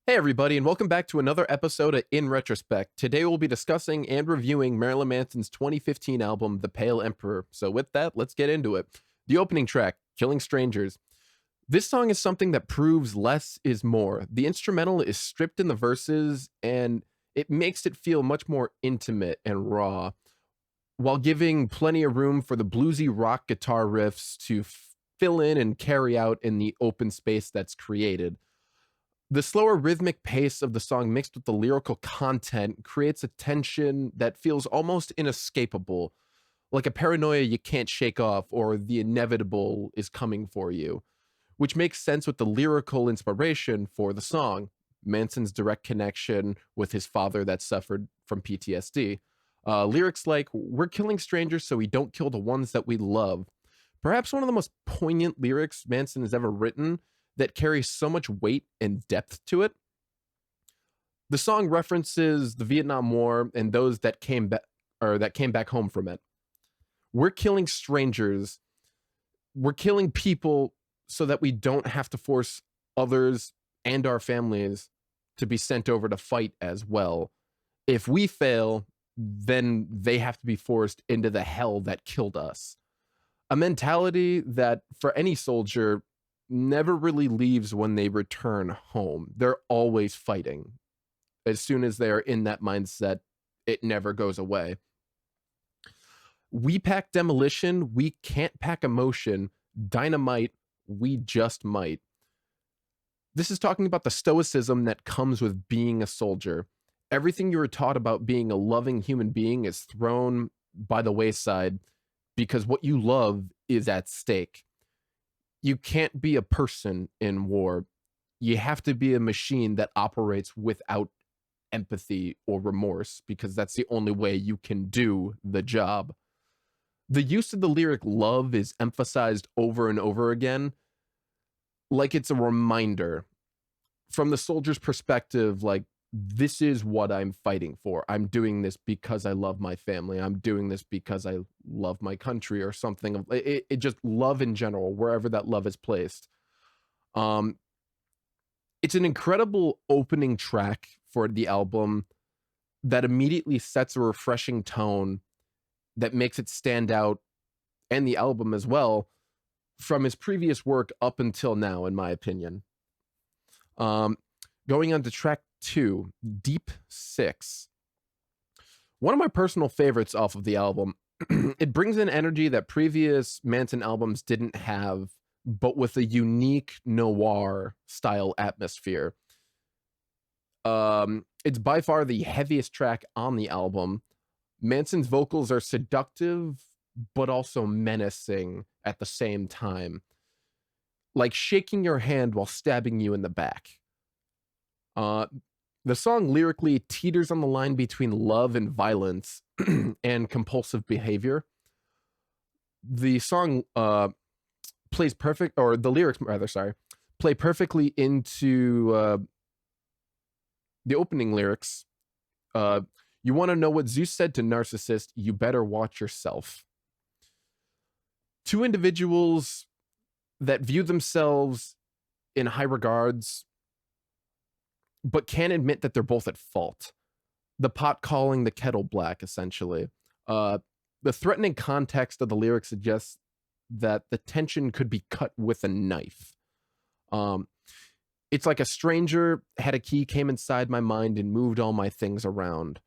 Hey, everybody, and welcome back to another episode of In Retrospect. Today, we'll be discussing and reviewing Marilyn Manson's 2015 album, The Pale Emperor. So, with that, let's get into it. The opening track, Killing Strangers. This song is something that proves less is more. The instrumental is stripped in the verses, and it makes it feel much more intimate and raw, while giving plenty of room for the bluesy rock guitar riffs to fill in and carry out in the open space that's created. The slower rhythmic pace of the song mixed with the lyrical content creates a tension that feels almost inescapable, like a paranoia you can't shake off or the inevitable is coming for you, which makes sense with the lyrical inspiration for the song. Manson's direct connection with his father that suffered from PTSD. Lyrics like, "We're killing strangers so we don't kill the ones that we love." Perhaps one of the most poignant lyrics Manson has ever written that carries so much weight and depth to it. The song references the Vietnam War and those that came back home from it. We're killing strangers. We're killing people so that we don't have to force others and our families to be sent over to fight as well. If we fail, then they have to be forced into the hell that killed us. A mentality that for any soldier never really leaves when they return home. They're always fighting. As soon as they're in that mindset, it never goes away. We pack demolition, we can't pack emotion. Dynamite, we just might. This is talking about the stoicism that comes with being a soldier. Everything you were taught about being a loving human being is thrown by the wayside because what you love is at stake. You can't be a person in war. You have to be a machine that operates without empathy or remorse because that's the only way you can do the job. The use of the lyric love is emphasized over and over again, like it's a reminder from the soldier's perspective, like, this is what I'm fighting for. I'm doing this because I love my family. I'm doing this because I love my country or something. It just love in general, wherever that love is placed. It's an incredible opening track for the album that immediately sets a refreshing tone that makes it stand out, and the album as well, from his previous work up until now, in my opinion. Going on to track 2, Deep Six. One of my personal favorites off of the album. It brings an energy that previous Manson albums didn't have, but with a unique noir style atmosphere. It's by far the heaviest track on the album. Manson's vocals are seductive, but also menacing at the same time, like shaking your hand while stabbing you in the back. The song lyrically teeters on the line between love and violence and compulsive behavior. The song plays perfect, or the lyrics rather, sorry, play perfectly into the opening lyrics. You want to know what Zeus said to Narcissist? You better watch yourself. Two individuals that view themselves in high regards, but can't admit that they're both at fault. The pot calling the kettle black, essentially. The threatening context of the lyrics suggests that the tension could be cut with a knife. It's like a stranger had a key, came inside my mind, and moved all my things around.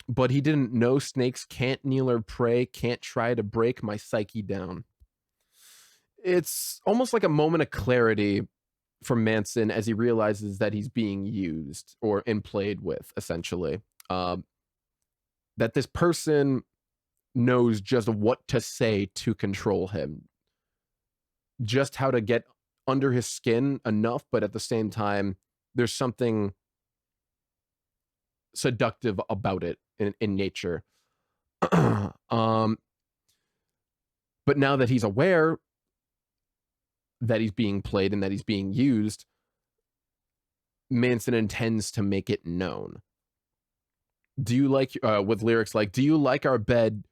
But he didn't know snakes can't kneel or pray, can't try to break my psyche down. It's almost like a moment of clarity from Manson as he realizes that he's being used or and played with, essentially. That this person knows just what to say to control him, just how to get under his skin enough, but at the same time, there's something seductive about it in nature. But now that he's aware that he's being played and that he's being used, Manson intends to make it known. Do you like, with lyrics like, do you like our bed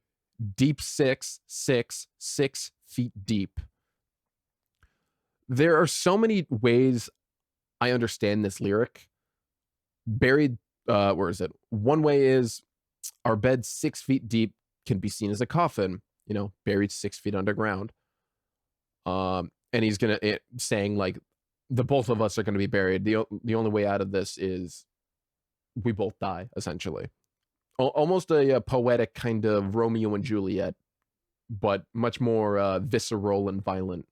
deep 6, 6, 6 feet deep? There are so many ways I understand this lyric. Buried, where is it? One way is our bed 6 feet deep can be seen as a coffin, buried 6 feet underground. And he's saying like the both of us are gonna be buried. The only way out of this is we both die, essentially. Almost a poetic kind of Romeo and Juliet, but much more visceral and violent.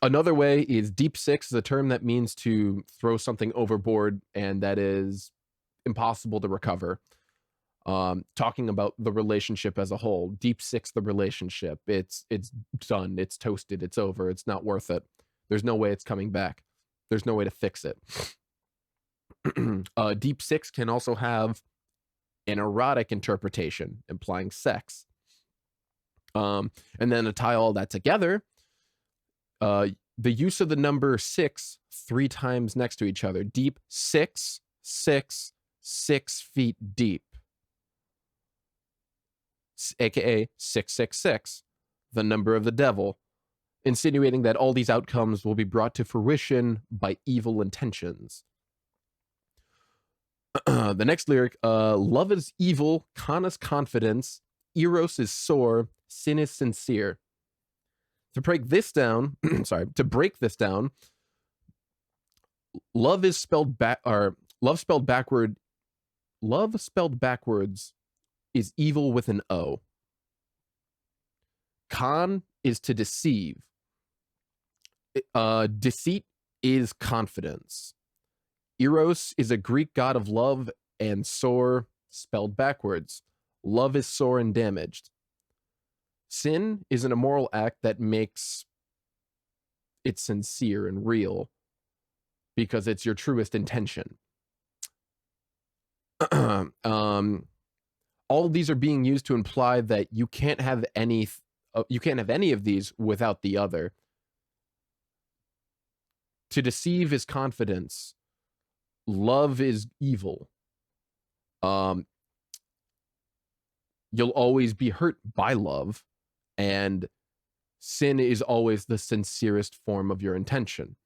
Another way is deep six is a term that means to throw something overboard and that is impossible to recover. Talking about the relationship as a whole, deep six the relationship. It's done, it's toasted, it's over, it's not worth it. There's no way it's coming back. There's no way to fix it. Deep six can also have an erotic interpretation, implying sex. And then to tie all that together, the use of the number 6 3 times next to each other. Deep 6, 6, 6 feet deep. AKA 666, the number of the devil, insinuating that all these outcomes will be brought to fruition by evil intentions. The next lyric, love is evil, con is confidence, eros is sore, sin is sincere. To break this down, love spelled backwards is evil with an O. Con is to deceive. Deceit is confidence. Eros is a Greek god of love, and sore, spelled backwards. Love is sore and damaged. Sin is an immoral act that makes it sincere and real because it's your truest intention. All of these are being used to imply that you can't have any of these without the other. To deceive is confidence. Love is evil. You'll always be hurt by love, and sin is always the sincerest form of your intention.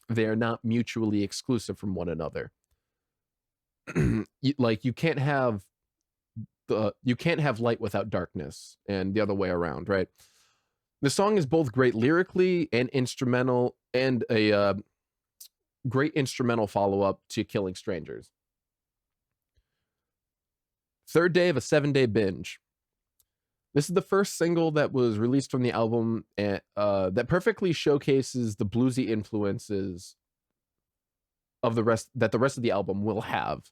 They are not mutually exclusive from one another. You can't have light without darkness, and the other way around, right? The song is both great lyrically and instrumental, and a great instrumental follow-up to Killing Strangers. Third day of a 7-day binge. This is the first single that was released from the album that perfectly showcases the bluesy influences of the rest of the album will have.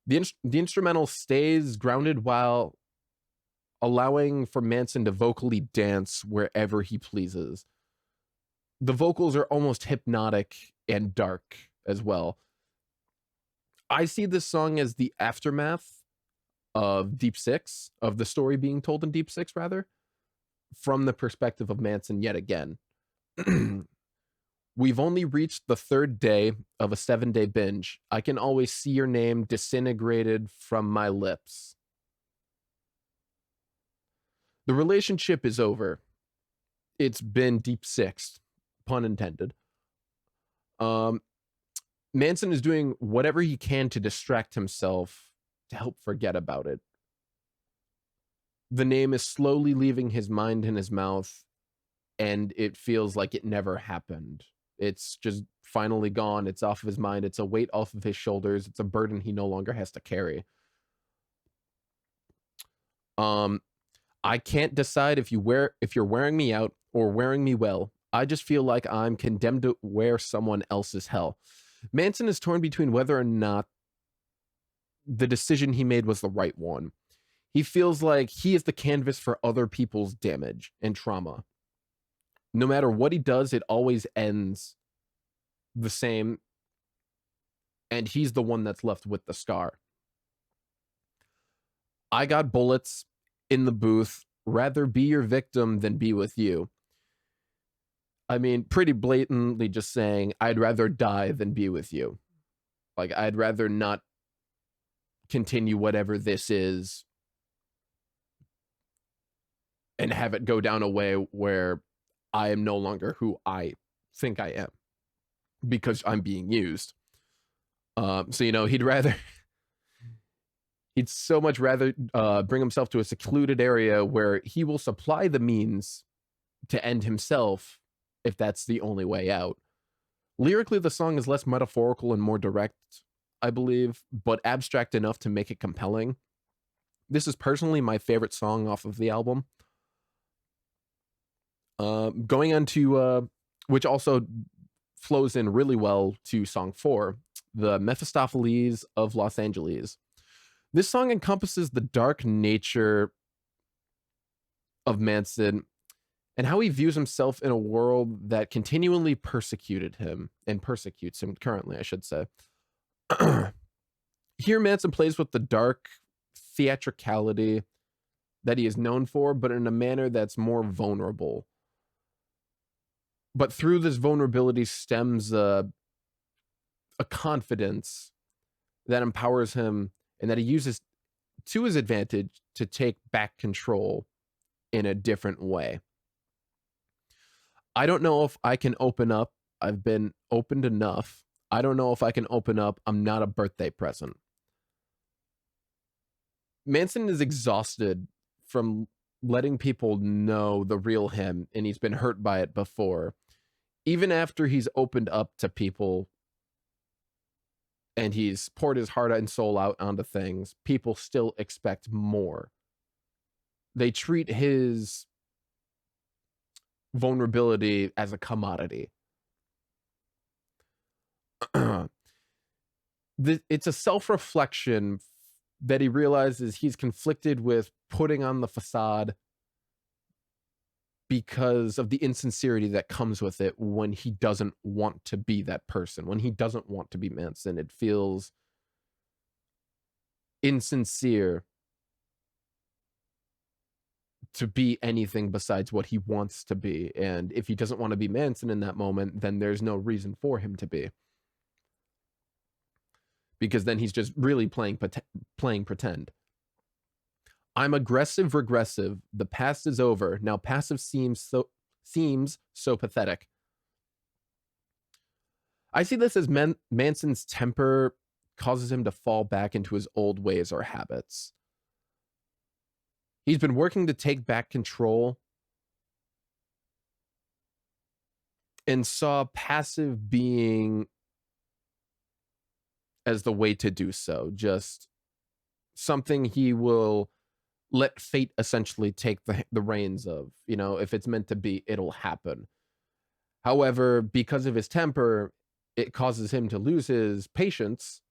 The instrumental stays grounded while allowing for Manson to vocally dance wherever he pleases. The vocals are almost hypnotic and dark as well. I see this song as the aftermath of Deep Six, of the story being told in Deep Six, rather, from the perspective of Manson yet again. We've only reached the third day of a 7-day binge. I can always see your name disintegrated from my lips. The relationship is over. It's been Deep Six, pun intended. Manson is doing whatever he can to distract himself, to help forget about it. The name is slowly leaving his mind and his mouth, and it feels like it never happened. It's just finally gone. It's off of his mind. It's a weight off of his shoulders. It's a burden he no longer has to carry. I can't decide if you're wearing me out or wearing me well. I just feel like I'm condemned to wear someone else's hell. Manson is torn between whether or not the decision he made was the right one. He feels like he is the canvas for other people's damage and trauma. No matter what he does, it always ends the same, and he's the one that's left with the scar. I got bullets in the booth. Rather be your victim than be with you. I mean, pretty blatantly just saying, I'd rather die than be with you. Like, I'd rather not continue whatever this is and have it go down a way where I am no longer who I think I am. because I'm being used. So, you know, he'd so much rather bring himself to a secluded area where he will supply the means to end himself if that's the only way out. Lyrically, the song is less metaphorical and more direct, I believe, but abstract enough to make it compelling. This is personally my favorite song off of the album. Going on to, which also flows in really well to song 4, the Mephistopheles of Los Angeles. This song encompasses the dark nature of Manson and how he views himself in a world that continually persecuted him and persecutes him currently, I should say. Here, Manson plays with the dark theatricality that he is known for, but in a manner that's more vulnerable. But through this vulnerability stems a confidence that empowers him and that he uses to his advantage to take back control in a different way. I don't know if I can open up. I've been opened enough. I don't know if I can open up. I'm not a birthday present. Manson is exhausted from letting people know the real him, and he's been hurt by it before. Even after he's opened up to people and he's poured his heart and soul out onto things, people still expect more. They treat his vulnerability as a commodity. It's a self-reflection that he realizes he's conflicted with putting on the facade because of the insincerity that comes with it when he doesn't want to be that person, when he doesn't want to be Manson. It feels insincere to be anything besides what he wants to be. And if he doesn't want to be Manson in that moment, then there's no reason for him to be. Because then he's just really playing pretend. I'm aggressive, regressive. The past is over. Now passive seems so pathetic. I see this as Manson's temper causes him to fall back into his old ways or habits. He's been working to take back control and saw passive being as the way to do so. Just something he will let fate essentially take the reins of. You know, if it's meant to be, it'll happen. However, because of his temper, it causes him to lose his patience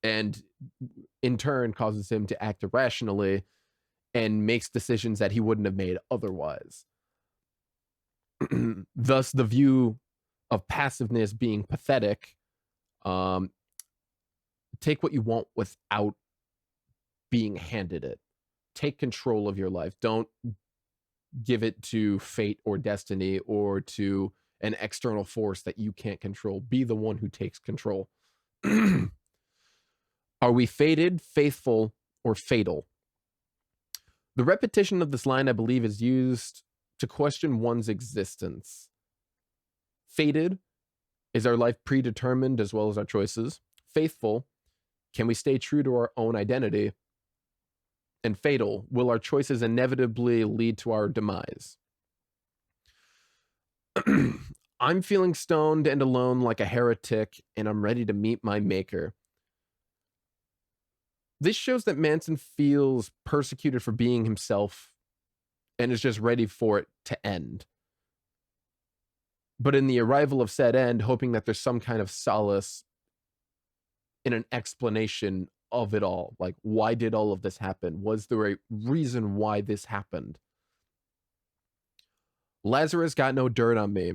and in turn causes him to act irrationally and makes decisions that he wouldn't have made otherwise. Thus, the view of passiveness being pathetic. Take what you want without being handed it. Take control of your life. Don't give it to fate or destiny or to an external force that you can't control. Be the one who takes control. Are we fated, faithful, or fatal? The repetition of this line, I believe, is used to question one's existence. Fated, is our life predetermined as well as our choices? Faithful, can we stay true to our own identity? And fatal, will our choices inevitably lead to our demise? I'm feeling stoned and alone like a heretic, and I'm ready to meet my maker. This shows that Manson feels persecuted for being himself and is just ready for it to end. But in the arrival of said end, hoping that there's some kind of solace in an explanation of it all. Like, why did all of this happen? Was there a reason why this happened? Lazarus got no dirt on me,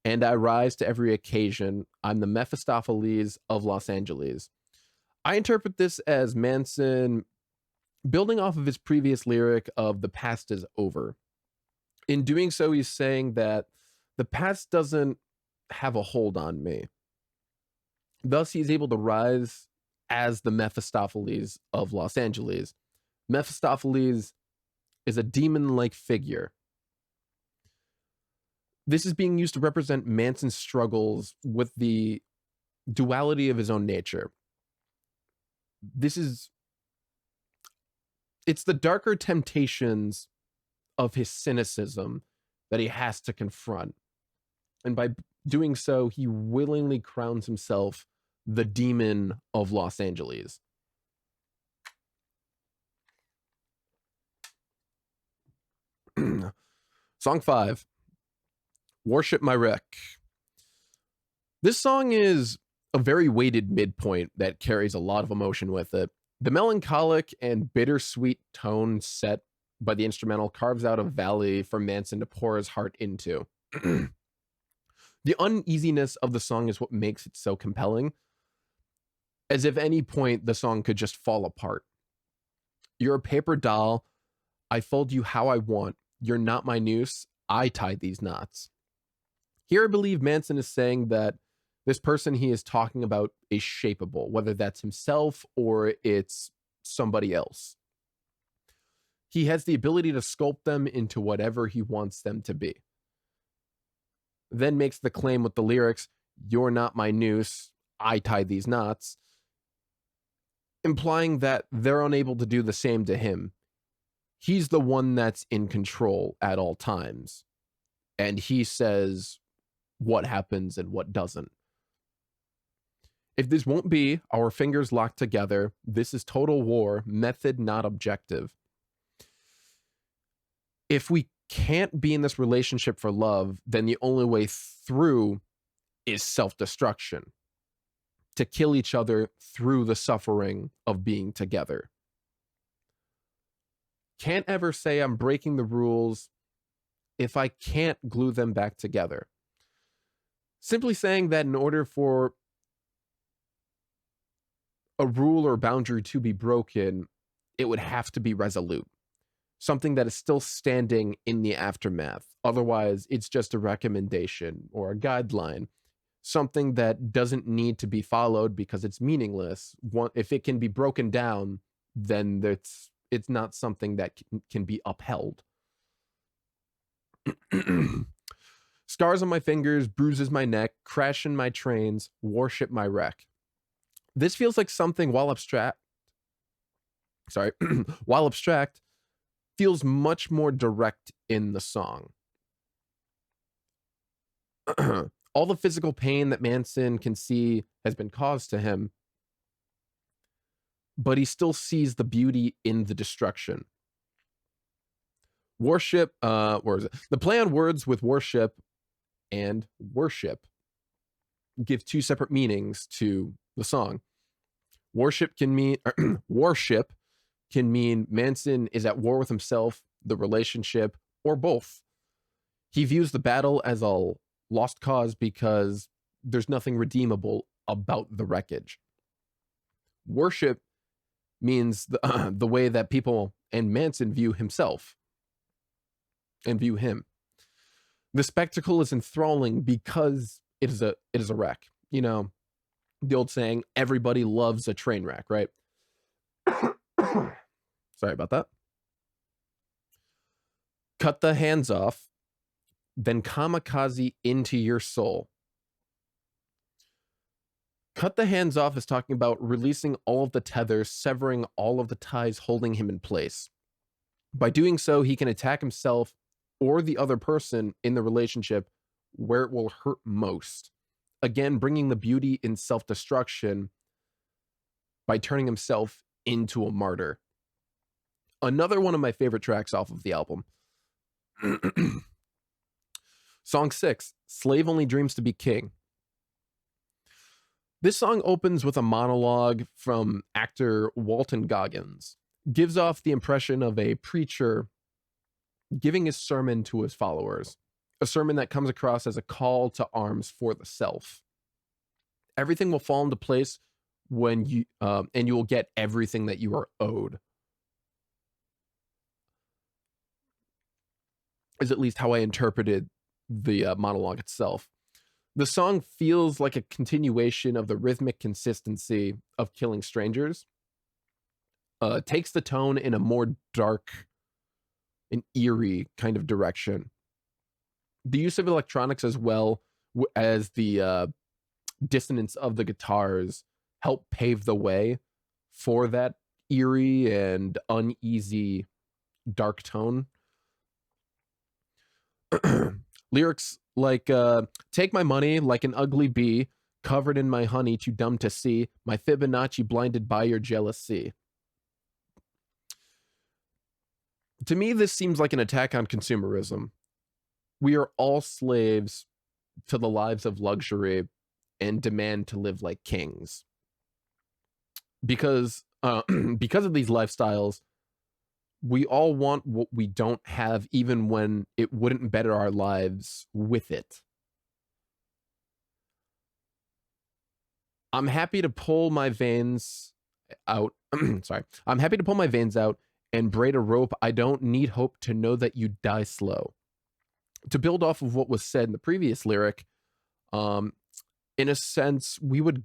and I rise to every occasion. I'm the Mephistopheles of Los Angeles. I interpret this as Manson building off of his previous lyric of the past is over. In doing so, he's saying that the past doesn't have a hold on me. Thus, he's able to rise as the Mephistopheles of Los Angeles. Mephistopheles is a demon-like figure. This is being used to represent Manson's struggles with the duality of his own nature. It's the darker temptations of his cynicism that he has to confront. And by doing so, he willingly crowns himself the demon of Los Angeles. Song 5, Warship My Wreck. This song is a very weighted midpoint that carries a lot of emotion with it. The melancholic and bittersweet tone set by the instrumental carves out a valley for Manson to pour his heart into. The uneasiness of the song is what makes it so compelling, as if any point the song could just fall apart. You're a paper doll. I fold you how I want. You're not my noose. I tie these knots. Here, I believe Manson is saying that this person he is talking about is shapeable, whether that's himself or it's somebody else. He has the ability to sculpt them into whatever he wants them to be. Then makes the claim with the lyrics, "You're not my noose, I tie these knots," implying that they're unable to do the same to him. He's the one that's in control at all times. And he says what happens and what doesn't. If this won't be our fingers locked together, this is total war, method not objective. If we can't be in this relationship for love, then the only way through is self-destruction. To kill each other through the suffering of being together. Can't ever say I'm breaking the rules if I can't glue them back together. Simply saying that in order for a rule or boundary to be broken, it would have to be resolute. Something that is still standing in the aftermath. Otherwise, it's just a recommendation or a guideline. Something that doesn't need to be followed because it's meaningless. If it can be broken down, then it's not something that can be upheld. Scars on my fingers, bruises my neck, crash in my trains, warship my wreck. This feels like something while abstract, feels much more direct in the song. All the physical pain that Manson can see has been caused to him, but he still sees the beauty in the destruction. Warship, where is it? The play on words with warship and worship give two separate meanings to the song. Warship can mean Manson is at war with himself, the relationship, or both. He views the battle as a lost cause because there's nothing redeemable about the wreckage. Worship means the way that people and Manson view himself and view him. The spectacle is enthralling because it is a wreck. You know, the old saying, everybody loves a train wreck, right? Sorry about that. Cut the hands off, then kamikaze into your soul. Cut the hands off is talking about releasing all of the tethers, severing all of the ties holding him in place. By doing so, he can attack himself or the other person in the relationship where it will hurt most. Again, bringing the beauty in self-destruction by turning himself into a martyr. Another one of my favorite tracks off of the album. Song 6, Slave Only Dreams to Be King. This song opens with a monologue from actor Walton Goggins. Gives off the impression of a preacher giving his sermon to his followers. A sermon that comes across as a call to arms for the self. Everything will fall into place when you and you will get everything that you are owed. Is at least how I interpreted the monologue itself. The song feels like a continuation of the rhythmic consistency of Killing Strangers. Takes the tone in a more dark and eerie kind of direction. the use of electronics as well as the dissonance of the guitars help pave the way for that eerie and uneasy dark tone. Lyrics like take my money like an ugly bee covered in my honey, too dumb to see my Fibonacci blinded by your jealousy. To me, this seems like an attack on consumerism. We are all slaves to the lives of luxury and demand to live like kings. Because because of these lifestyles, we all want what we don't have, even when it wouldn't better our lives with it. I'm happy to pull my veins out. Sorry. I'm happy to pull my veins out and braid a rope. I don't need hope to know that you die slow. To build off of what was said in the previous lyric, in a sense, we would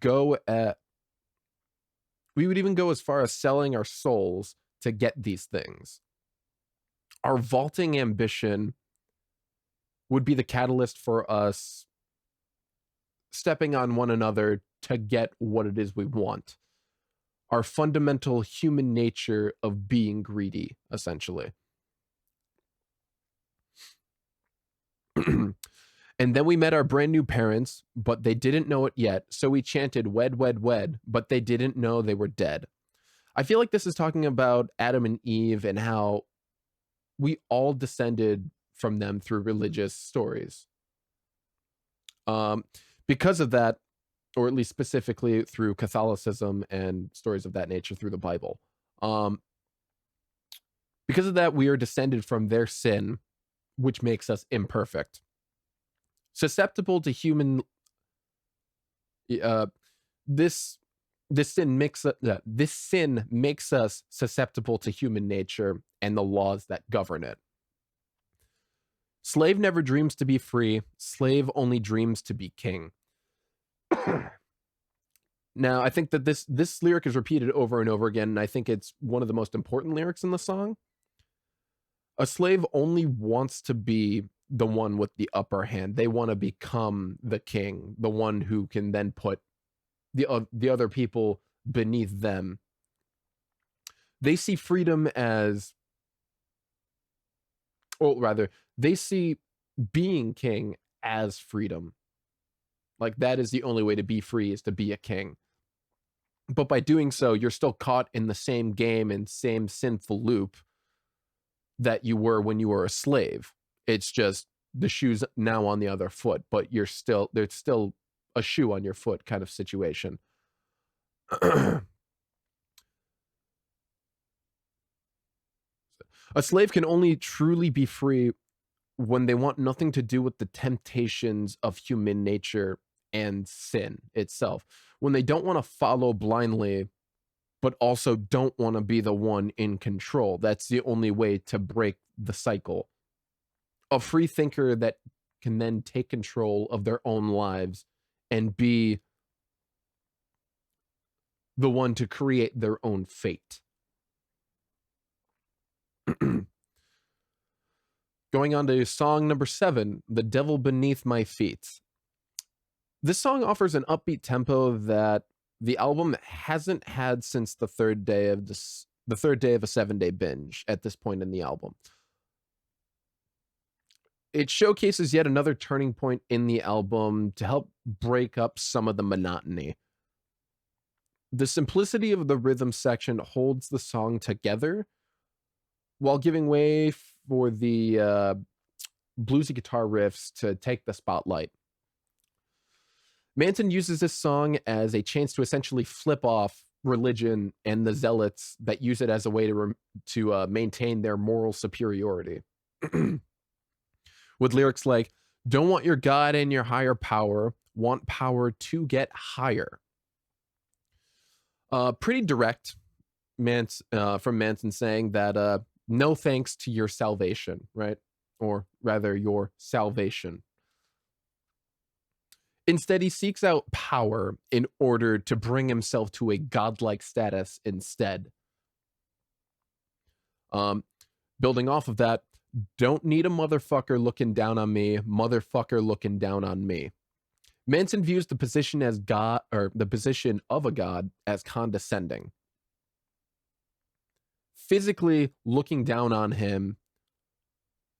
even go as far as selling our souls to get these things. Our vaulting ambition would be the catalyst for us stepping on one another to get what it is we want. Our fundamental human nature of being greedy, essentially. And then we met our brand new parents, but they didn't know it yet. So we chanted, wed, wed, wed, but they didn't know they were dead. I feel like this is talking about Adam and Eve and how we all descended from them through religious stories. Because of that, or at least specifically through Catholicism and stories of that nature through the Bible. Because of that, we are descended from their sin, which makes us imperfect. Susceptible to human, this sin makes us susceptible to human nature and the laws that govern it. Slave never dreams to be free. Slave only dreams to be king. Now, I think that this lyric is repeated over and over again, and I think it's one of the most important lyrics in the song. A slave only wants to be the one with the upper hand. They want to become the king, the one who can then put the other people beneath them. They see freedom as, or rather, they see being king as freedom. Like, that is the only way to be free, is to be a king. But by doing so, you're still caught in the same game and same sinful loop that you were when you were a slave. It's just the shoe's now on the other foot, but there's still a shoe on your foot kind of situation. A slave can only truly be free when they want nothing to do with the temptations of human nature and sin itself. When they don't want to follow blindly, but also don't want to be the one in control. That's the only way to break the cycle. A free thinker that can then take control of their own lives and be the one to create their own fate. Going on to song number 7, The Devil Beneath My Feet. This song offers an upbeat tempo that the album hasn't had since the third day of a 7-day binge at this point in the album. It showcases yet another turning point in the album to help break up some of the monotony. The simplicity of the rhythm section holds the song together while giving way for the bluesy guitar riffs to take the spotlight. Manson uses this song as a chance to essentially flip off religion and the zealots that use it as a way to maintain their moral superiority. With lyrics like, don't want your God and your higher power, want power to get higher. Pretty direct from Manson saying that no thanks to your salvation, right? Or rather, your salvation. Instead, he seeks out power in order to bring himself to a godlike status instead. Building off of that, Don't need a motherfucker looking down on me, motherfucker looking down on me. Manson views the position as God, or the position of a god, as condescending. Physically looking down on him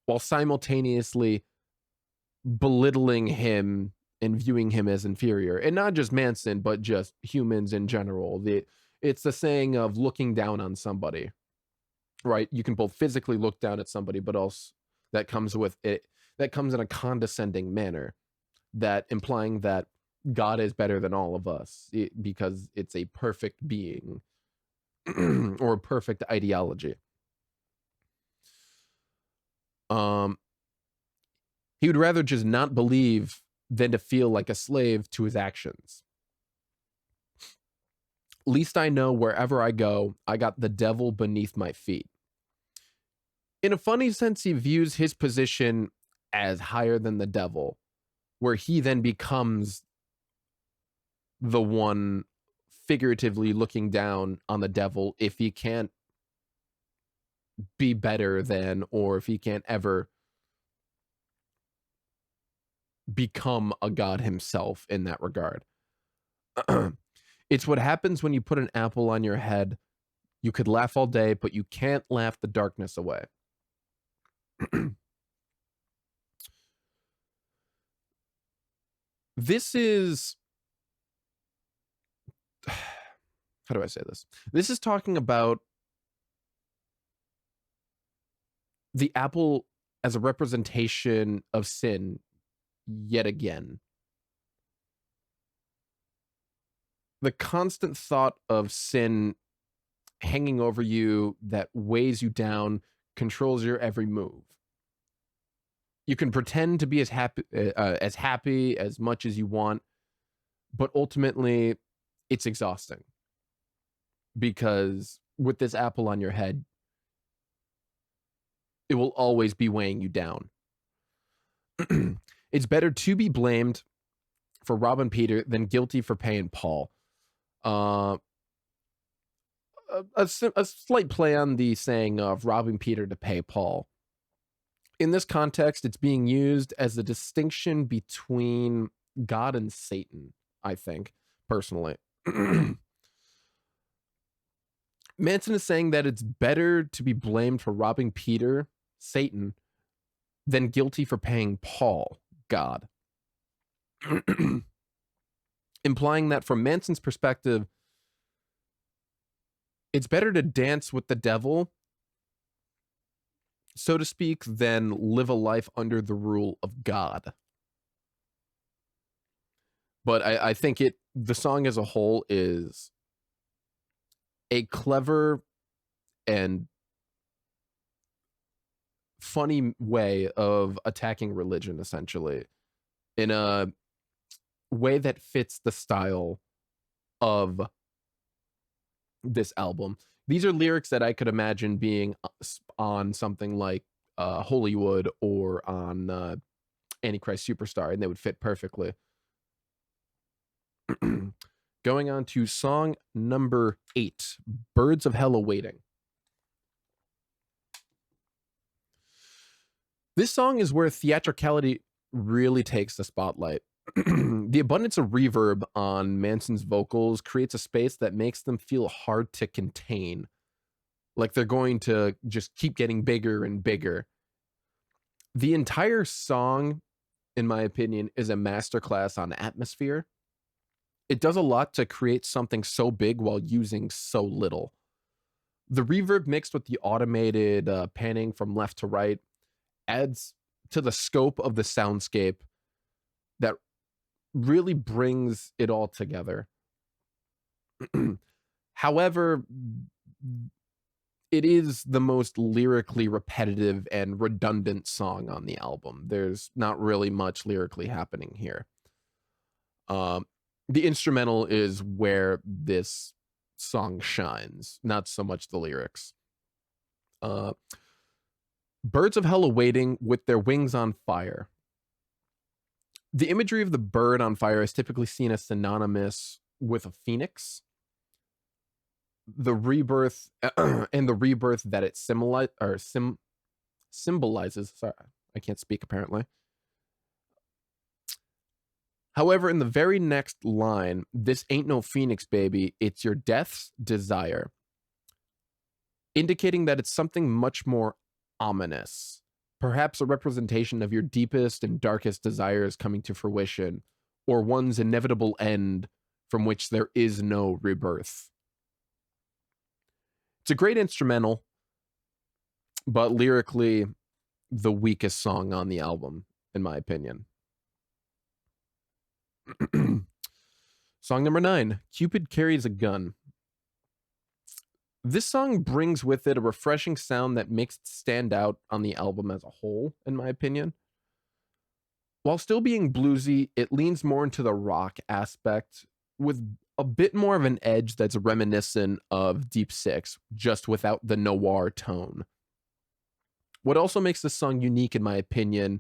while simultaneously belittling him and viewing him as inferior. And not just Manson, but just humans in general. It's the saying of looking down on somebody, right? You can both physically look down at somebody, but also that comes with it, that comes in a condescending manner, that implying that God is better than all of us because it's a perfect being or a perfect ideology. He would rather just not believe than to feel like a slave to his actions. Least I know wherever I go, I got the devil beneath my feet. In a funny sense, he views his position as higher than the devil, where he then becomes the one figuratively looking down on the devil if he can't be better than, or if he can't ever become a god himself in that regard. It's what happens when you put an apple on your head. You could laugh all day, but you can't laugh the darkness away. This is, how do I say this? This is talking about the apple as a representation of sin yet again. The constant thought of sin hanging over you that weighs you down, controls your every move. You can pretend to be as happy as much as you want, but ultimately it's exhausting, because with this apple on your head, it will always be weighing you down. It's better to be blamed for robbing Peter than guilty for paying Paul. A slight play on the saying of robbing Peter to pay Paul. In this context, it's being used as a distinction between God and Satan, I think, personally. Manson is saying that it's better to be blamed for robbing Peter, Satan, than guilty for paying Paul, God. Implying that from Manson's perspective, it's better to dance with the devil, so to speak, than live a life under the rule of God. But I think the song as a whole is a clever and funny way of attacking religion, essentially, in a way that fits the style of this album. These are lyrics that I could imagine being on something like Hollywood or on Antichrist Superstar, and they would fit perfectly. Going on to song number 8, Birds of Hell Awaiting. This song is where theatricality really takes the spotlight. The abundance of reverb on Manson's vocals creates a space that makes them feel hard to contain, like they're going to just keep getting bigger and bigger. The entire song, in my opinion, is a masterclass on atmosphere. It does a lot to create something so big while using so little. The reverb mixed with the automated panning from left to right adds to the scope of the soundscape that really brings it all together. However, it is the most lyrically repetitive and redundant song on the album. There's not really much lyrically happening here. The instrumental is where this song shines, not so much the lyrics. Birds of Hell Awaiting with their wings on fire. The imagery of the bird on fire is typically seen as synonymous with a phoenix. The rebirth and the rebirth that it symbolizes. Sorry, I can't speak apparently. However, in the very next line, this ain't no phoenix, baby, it's your death's desire, indicating that it's something much more ominous, perhaps a representation of your deepest and darkest desires coming to fruition, or one's inevitable end from which there is no rebirth. It's a great instrumental, but lyrically, the weakest song on the album, in my opinion. Song number 9, Cupid Carries a Gun. This song brings with it a refreshing sound that makes it stand out on the album as a whole, in my opinion. While still being bluesy, it leans more into the rock aspect with a bit more of an edge that's reminiscent of Deep Six, just without the noir tone. What also makes this song unique, in my opinion,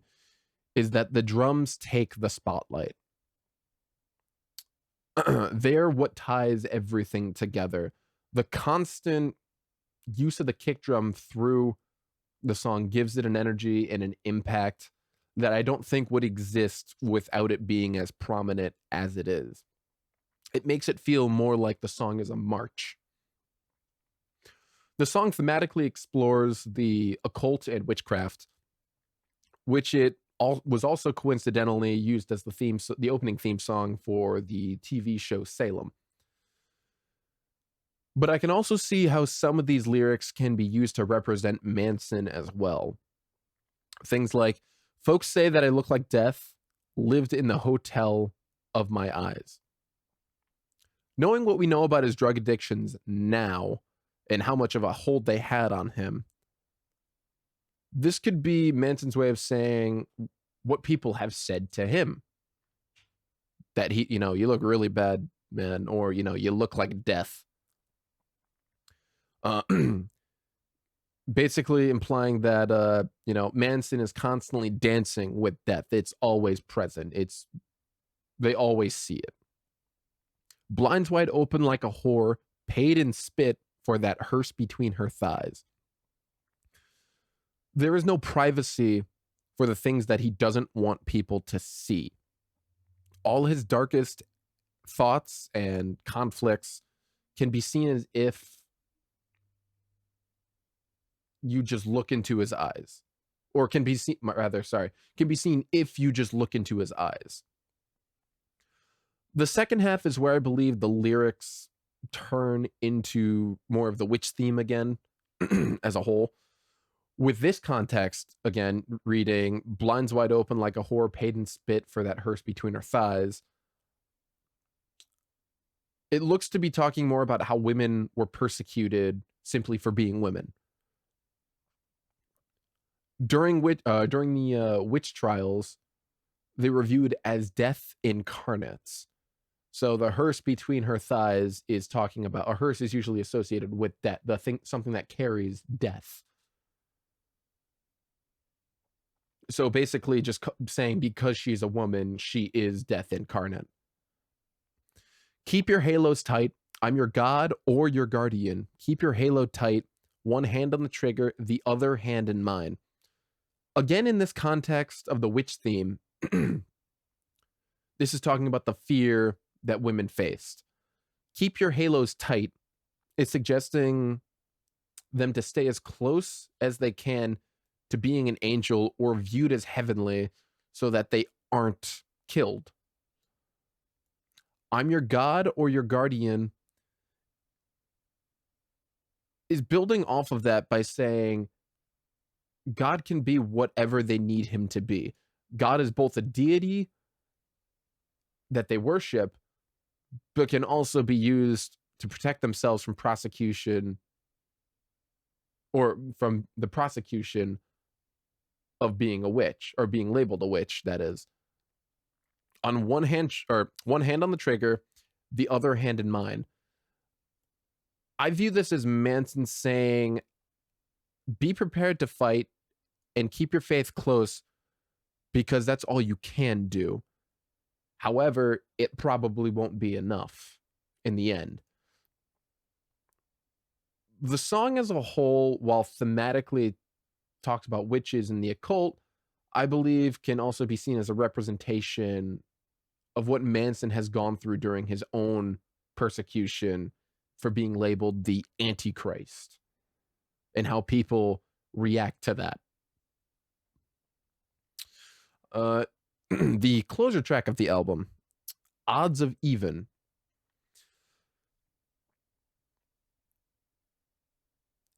is that the drums take the spotlight. They're what ties everything together. The constant use of the kick drum through the song gives it an energy and an impact that I don't think would exist without it being as prominent as it is. It makes it feel more like the song is a march. The song thematically explores the occult and witchcraft, which it was also coincidentally used as the opening theme song for the TV show Salem. But I can also see how some of these lyrics can be used to represent Manson as well. Things like, folks say that I look like death, lived in the hotel of my eyes. Knowing what we know about his drug addictions now and how much of a hold they had on him, this could be Manson's way of saying what people have said to him. That he, you look really bad, man, or, you look like death. Basically implying that, Manson is constantly dancing with death. It's always present. They always see it. Blinds wide open like a whore, paid in spit for that hearse between her thighs. There is no privacy for the things that he doesn't want people to see. All his darkest thoughts and conflicts can be seen as if you just look into his eyes, or can be seen if you just look into his eyes. The second half is where I believe the lyrics turn into more of the witch theme again as a whole. With this context, again, reading blinds wide open like a whore, paid in spit for that hearse between her thighs, it looks to be talking more about how women were persecuted simply for being women. During the witch trials, they were viewed as death incarnates. So the hearse between her thighs is talking about, a hearse is usually associated with death, something that carries death. So basically just saying because she's a woman, she is death incarnate. Keep your halos tight. I'm your god or your guardian. Keep your halo tight. One hand on the trigger, the other hand in mine. Again, in this context of the witch theme, this is talking about the fear that women faced. Keep your halos tight. It's suggesting them to stay as close as they can to being an angel or viewed as heavenly so that they aren't killed. I'm your god or your guardian is building off of that by saying God can be whatever they need him to be. God is both a deity that they worship, but can also be used to protect themselves from prosecution, or from the prosecution of being a witch, or being labeled a witch, that is. On one hand on the trigger, the other hand in mine. I view this as Manson saying, be prepared to fight and keep your faith close because that's all you can do. However, it probably won't be enough in the end. The song as a whole, while thematically talks about witches and the occult, I believe can also be seen as a representation of what Manson has gone through during his own persecution for being labeled the Antichrist and how people react to that. The closure track of the album, Odds of Even.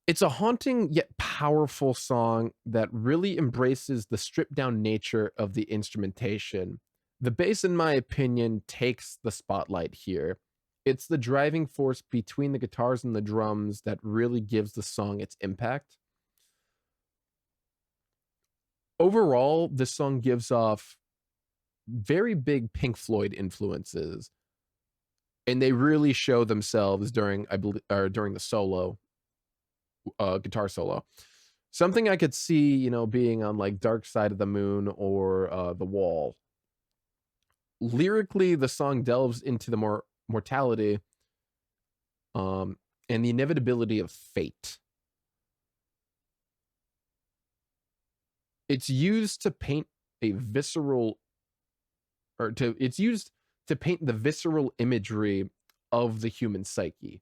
It's a haunting yet powerful song that really embraces the stripped down nature of the instrumentation. The bass, in my opinion, takes the spotlight here. It's the driving force between the guitars and the drums that really gives the song its impact. Overall, this song gives off very big Pink Floyd influences, and they really show themselves during, I believe, or during the solo, guitar solo. Something I could see, you know, being on like Dark Side of the Moon or The Wall. Lyrically, the song delves into the mortality and the inevitability of fate. It's used to paint a visceral, it's used to paint the visceral imagery of the human psyche.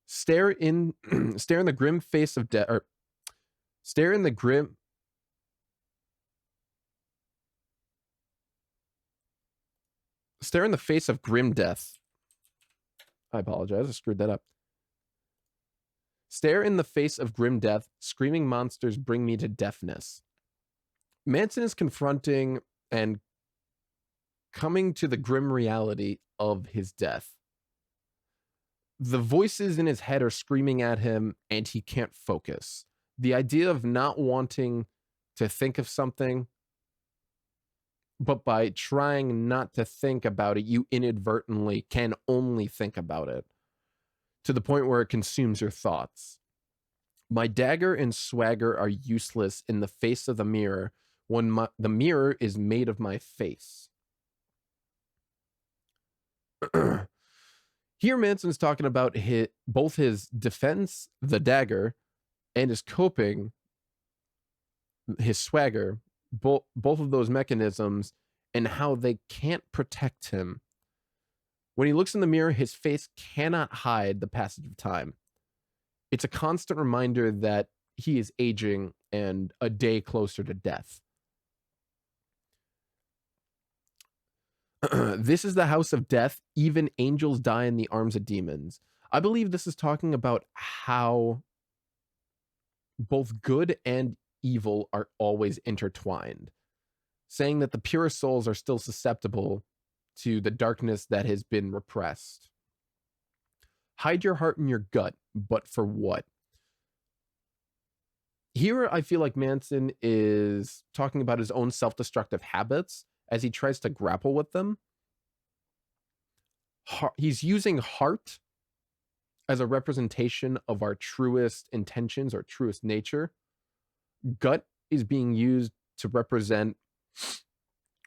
Stare in the grim face of death, or stare in the grim stare in the face of grim death. I apologize, I screwed that up. Stare in the face of grim death, screaming monsters bring me to deafness. Manson is confronting and coming to the grim reality of his death. The voices in his head are screaming at him and he can't focus. The idea of not wanting to think of something, but by trying not to think about it, you inadvertently can only think about it to the point where it consumes your thoughts. My dagger and swagger are useless in the face of the mirror when the mirror is made of my face. Here, Manson's talking about both his defense, the dagger, and his coping, his swagger, both of those mechanisms, and how they can't protect him. When he looks in the mirror, his face cannot hide the passage of time. It's a constant reminder that he is aging and a day closer to death. This is the house of death. Even angels die in the arms of demons. I believe this is talking about how both good and evil are always intertwined, saying that the purest souls are still susceptible to the darkness that has been repressed. Hide your heart in your gut, but for what? Here, I feel like Manson is talking about his own self-destructive habits as he tries to grapple with them. He's using heart as a representation of our truest intentions, our truest nature. Gut is being used to represent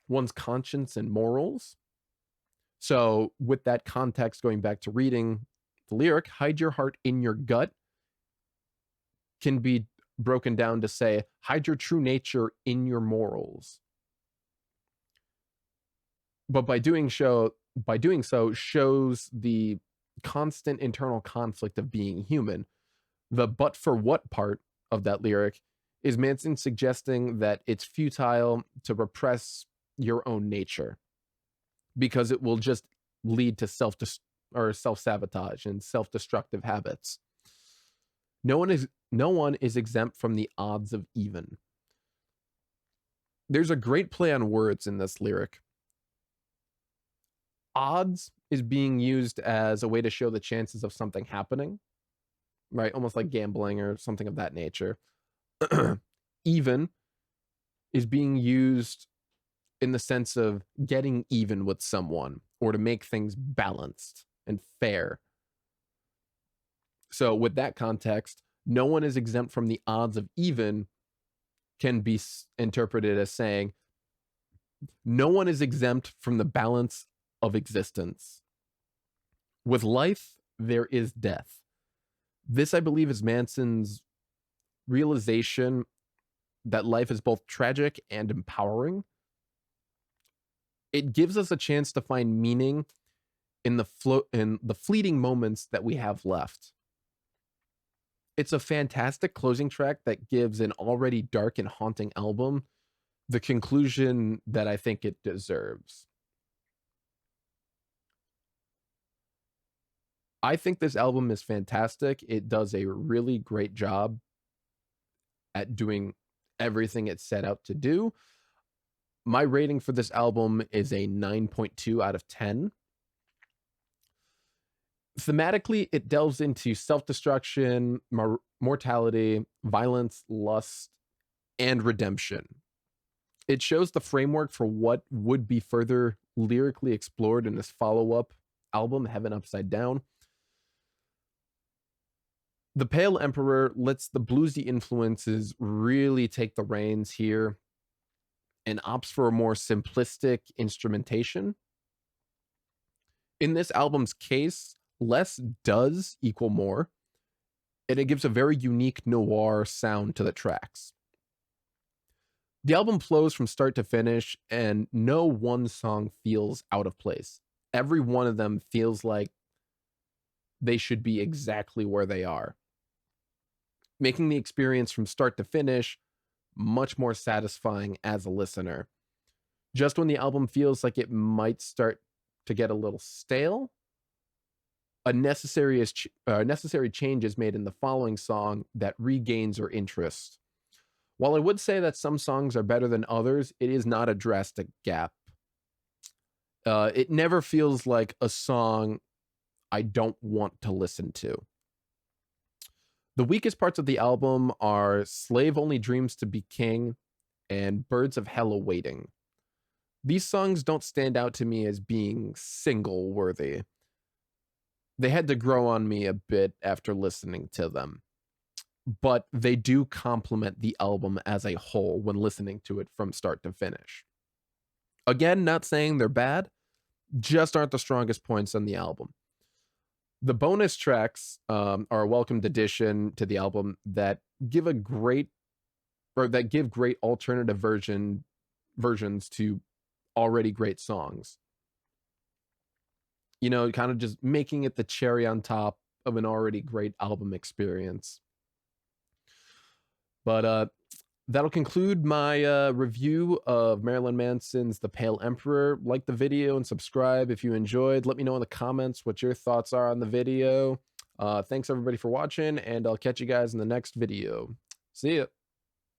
one's conscience and morals. So with that context, going back to reading the lyric, hide your heart in your gut can be broken down to say, hide your true nature in your morals. But by doing so shows the constant internal conflict of being human. The but for what part of that lyric is Manson suggesting that it's futile to repress your own nature because it will just lead to self-sabotage and self-destructive habits. No one is exempt from the odds of even. There's a great play on words in this lyric. Odds is being used as a way to show the chances of something happening, right? Almost like gambling or something of that nature. Even is being used in the sense of getting even with someone or to make things balanced and fair. So with that context, no one is exempt from the odds of even can be interpreted as saying no one is exempt from the balance of existence. With life, there is death. This, I believe, is Manson's realization that life is both tragic and empowering. It gives us a chance to find meaning in the fleeting moments that we have left. It's a fantastic closing track that gives an already dark and haunting album the conclusion that I think it deserves. I think this album is fantastic. It does a really great job at doing everything it set out to do. My rating for this album is a 9.2 out of 10. Thematically, it delves into self-destruction, mortality, violence, lust, and redemption. It shows the framework for what would be further lyrically explored in this follow-up album, Heaven Upside Down. The Pale Emperor lets the bluesy influences really take the reins here and opts for a more simplistic instrumentation. In this album's case, less does equal more, and it gives a very unique noir sound to the tracks. The album flows from start to finish, and no one song feels out of place. Every one of them feels like they should be exactly where they are, making the experience from start to finish much more satisfying as a listener. Just when the album feels like it might start to get a little stale, a necessary change is made in the following song that regains our interest. While I would say that some songs are better than others, it is not a drastic gap. It never feels like a song I don't want to listen to. The weakest parts of the album are Slave Only Dreams to Be King and Birds of Hell Awaiting. These songs don't stand out to me as being single worthy. They had to grow on me a bit after listening to them, but they do complement the album as a whole when listening to it from start to finish. Again, not saying they're bad, just aren't the strongest points on the album. The bonus tracks are a welcomed addition to the album that give great alternative versions to already great songs. You know, kind of just making it the cherry on top of an already great album experience. But that'll conclude my review of Marilyn Manson's The Pale Emperor. Like the video and subscribe if you enjoyed. Let me know in the comments what your thoughts are on the video. Thanks everybody for watching, and I'll catch you guys in the next video. See ya.